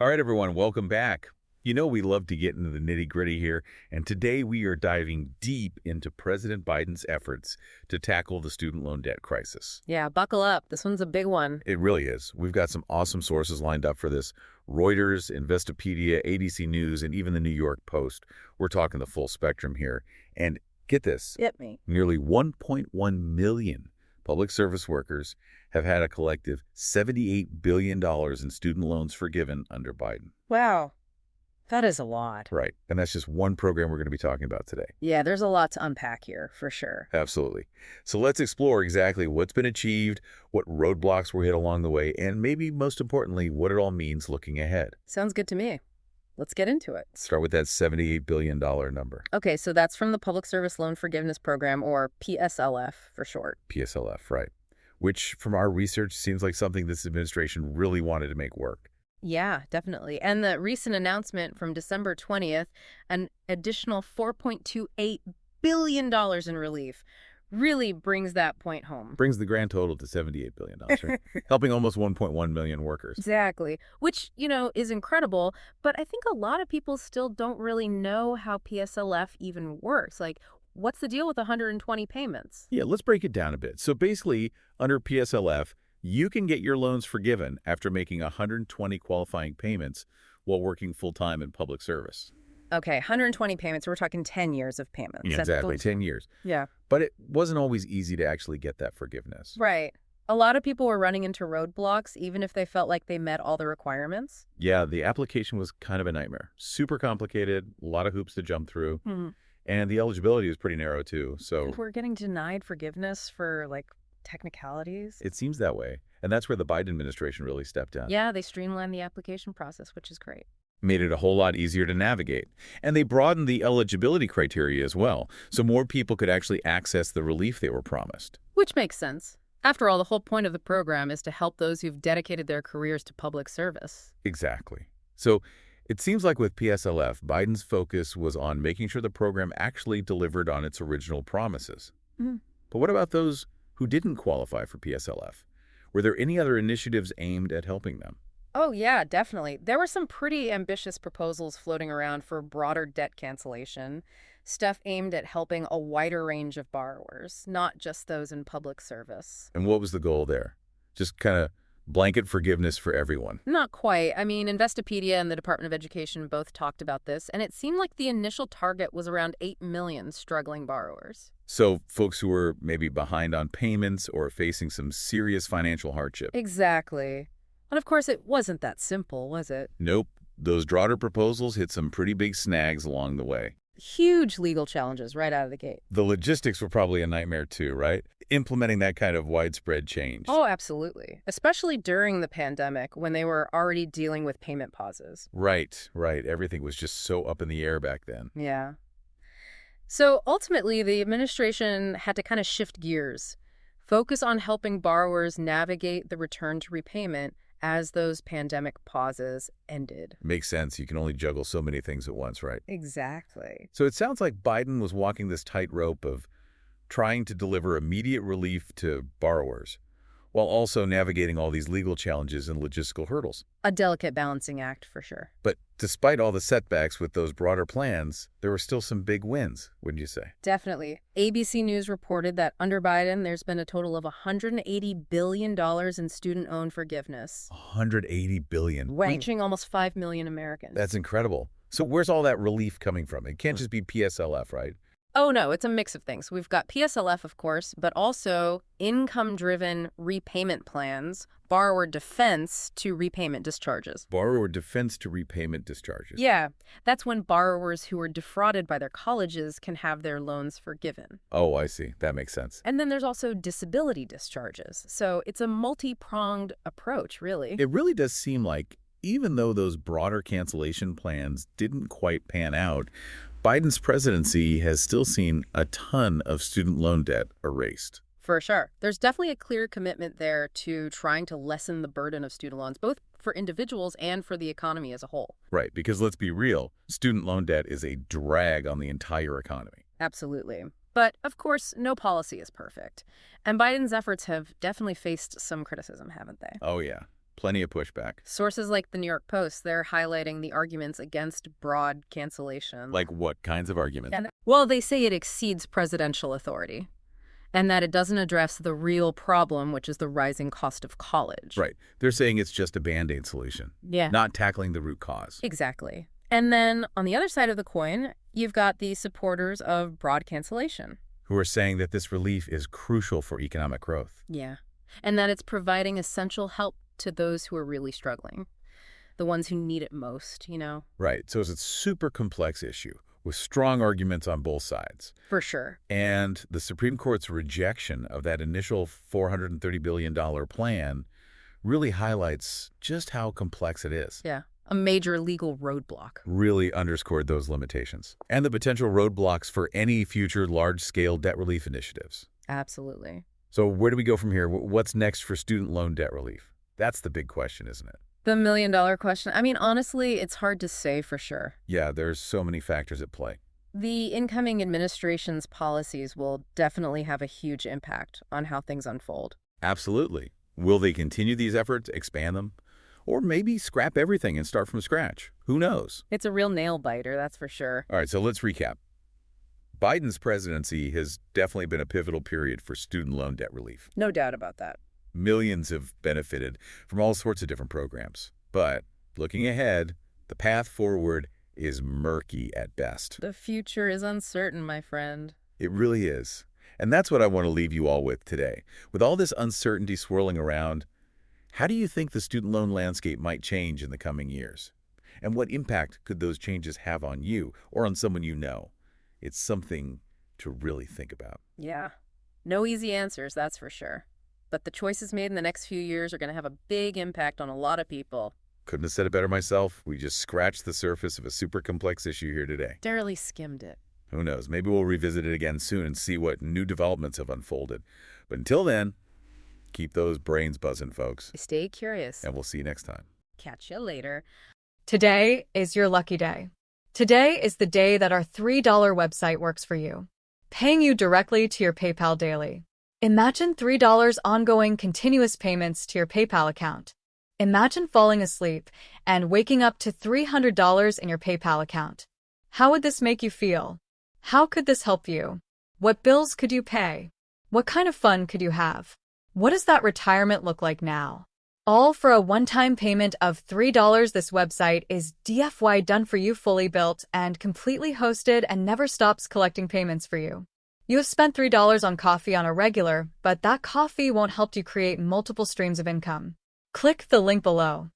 All right, everyone, welcome back. You know we love to get into the nitty-gritty here, and today we are diving deep into President Biden's efforts to tackle the student loan debt crisis. Yeah, buckle up. This one's a big one. It really is. We've got some awesome sources lined up for this. Reuters, Investopedia, ADC News, and even the New York Post. We're talking the full spectrum here. And get this. Hit me. Nearly 1.1 million public service workers have had a collective $78 billion in student loans forgiven under Biden. Wow. That is a lot. Right. And that's just one program we're going to be talking about today. Yeah, there's a lot to unpack here, for sure. Absolutely. So let's explore exactly what's been achieved, what roadblocks were hit along the way, and maybe most importantly, what it all means looking ahead. Sounds good to me. Let's get into it. Start with that $78 billion number. Okay, so that's from the Public Service Loan Forgiveness Program, or PSLF for short. PSLF, right. Which, from our research, seems like something this administration really wanted to make work. Yeah, definitely. And the recent announcement from December 20th, an additional $4.28 billion in relief, really brings that point home. Brings the grand total to $78 billion, right? Helping almost 1.1 million workers. Exactly. Which, is incredible. But I think a lot of people still don't really know how PSLF even works. Like, what's the deal with 120 payments? Yeah, let's break it down a bit. So basically, under PSLF, you can get your loans forgiven after making 120 qualifying payments while working full-time in public service. Okay, 120 payments. We're talking 10 years of payments. Yeah, exactly, 10 years. Yeah. But it wasn't always easy to actually get that forgiveness. Right. A lot of people were running into roadblocks, even if they felt like they met all the requirements. Yeah, the application was kind of a nightmare. Super complicated, a lot of hoops to jump through. Mm-hmm. And the eligibility was pretty narrow, too. So And we're getting denied forgiveness for, technicalities. it seems that way. And that's where the Biden administration really stepped in. Yeah, they streamlined the application process, which is great. Made it a whole lot easier to navigate. And they broadened the eligibility criteria as well, so more people could actually access the relief they were promised. Which makes sense. After all, the whole point of the program is to help those who've dedicated their careers to public service. Exactly. So it seems like with PSLF, Biden's focus was on making sure the program actually delivered on its original promises. Mm-hmm. But what about those who didn't qualify for PSLF? Were there any other initiatives aimed at helping them? Oh, yeah, definitely. There were some pretty ambitious proposals floating around for broader debt cancellation, stuff aimed at helping a wider range of borrowers, not just those in public service. And what was the goal there? Just kind of blanket forgiveness for everyone? Not quite. I mean, Investopedia and the Department of Education both talked about this, and it seemed like the initial target was around 8 million struggling borrowers. So folks who were maybe behind on payments or facing some serious financial hardship. Exactly. And of course, it wasn't that simple, was it? Nope. Those broader proposals hit some pretty big snags along the way. Huge legal challenges right out of the gate. The logistics were probably a nightmare too, right? Implementing that kind of widespread change. Oh, absolutely. Especially during the pandemic when they were already dealing with payment pauses. Right. Everything was just so up in the air back then. Yeah. So ultimately, the administration had to kind of shift gears, focus on helping borrowers navigate the return to repayment as those pandemic pauses ended. Makes sense. You can only juggle so many things at once, right? Exactly. So it sounds like Biden was walking this tightrope of trying to deliver immediate relief to borrowers while also navigating all these legal challenges and logistical hurdles. A delicate balancing act, for sure. But despite all the setbacks with those broader plans, there were still some big wins, wouldn't you say? Definitely. ABC News reported that under Biden, there's been a total of $180 billion in student-owned forgiveness. $180 billion. Reaching almost 5 million Americans. That's incredible. So where's all that relief coming from? It can't just be PSLF, right? Oh, no, it's a mix of things. We've got PSLF, of course, but also income-driven repayment plans, borrower defense to repayment discharges. Borrower defense to repayment discharges. Yeah, that's when borrowers who were defrauded by their colleges can have their loans forgiven. Oh, I see. That makes sense. And then there's also disability discharges. So it's a multi-pronged approach, really. It really does seem like even though those broader cancellation plans didn't quite pan out, Biden's presidency has still seen a ton of student loan debt erased. For sure. There's definitely a clear commitment there to trying to lessen the burden of student loans, both for individuals and for the economy as a whole. Right, because let's be real, student loan debt is a drag on the entire economy. Absolutely. But, of course, no policy is perfect. And Biden's efforts have definitely faced some criticism, haven't they? Oh, yeah. Plenty of pushback. Sources like the New York Post, they're highlighting the arguments against broad cancellation. Like what kinds of arguments? Well, they say it exceeds presidential authority and that it doesn't address the real problem, which is the rising cost of college. Right. They're saying it's just a Band-Aid solution. Yeah. Not tackling the root cause. Exactly. And then on the other side of the coin, you've got the supporters of broad cancellation. Who are saying that this relief is crucial for economic growth. Yeah. And that it's providing essential help to those who are really struggling. The ones who need it most, you know? Right. So it's a super complex issue with strong arguments on both sides. For sure. And the Supreme Court's rejection of that initial $430 billion plan really highlights just how complex it is. Yeah. A major legal roadblock. Really underscored those limitations and the potential roadblocks for any future large-scale debt relief initiatives. Absolutely. So where do we go from here? What's next for student loan debt relief? That's the big question, isn't it? The million-dollar question. I mean, honestly, it's hard to say for sure. Yeah, there's so many factors at play. The incoming administration's policies will definitely have a huge impact on how things unfold. Absolutely. Will they continue these efforts, expand them, or maybe scrap everything and start from scratch? Who knows? It's a real nail-biter, that's for sure. All right, so let's recap. Biden's presidency has definitely been a pivotal period for student loan debt relief. No doubt about that. Millions have benefited from all sorts of different programs. But looking ahead, the path forward is murky at best. The future is uncertain, my friend. It really is. And that's what I want to leave you all with today. With all this uncertainty swirling around, how do you think the student loan landscape might change in the coming years? And what impact could those changes have on you or on someone you know? It's something to really think about. Yeah. No easy answers, that's for sure. But the choices made in the next few years are going to have a big impact on a lot of people. Couldn't have said it better myself. We just scratched the surface of a super complex issue here today. Barely skimmed it. Who knows? Maybe we'll revisit it again soon and see what new developments have unfolded. But until then, keep those brains buzzing, folks. Stay curious. And we'll see you next time. Catch you later. Today is your lucky day. Today is the day that our $3 website works for you, paying you directly to your PayPal daily. Imagine $3 ongoing continuous payments to your PayPal account. Imagine falling asleep and waking up to $300 in your PayPal account. How would this make you feel? How could this help you? What bills could you pay? What kind of fun could you have? What does that retirement look like now? All for a one-time payment of $3. This website is DFY done for you, fully built and completely hosted, and never stops collecting payments for you. You have spent $3 on coffee on a regular, but that coffee won't help you create multiple streams of income. Click the link below.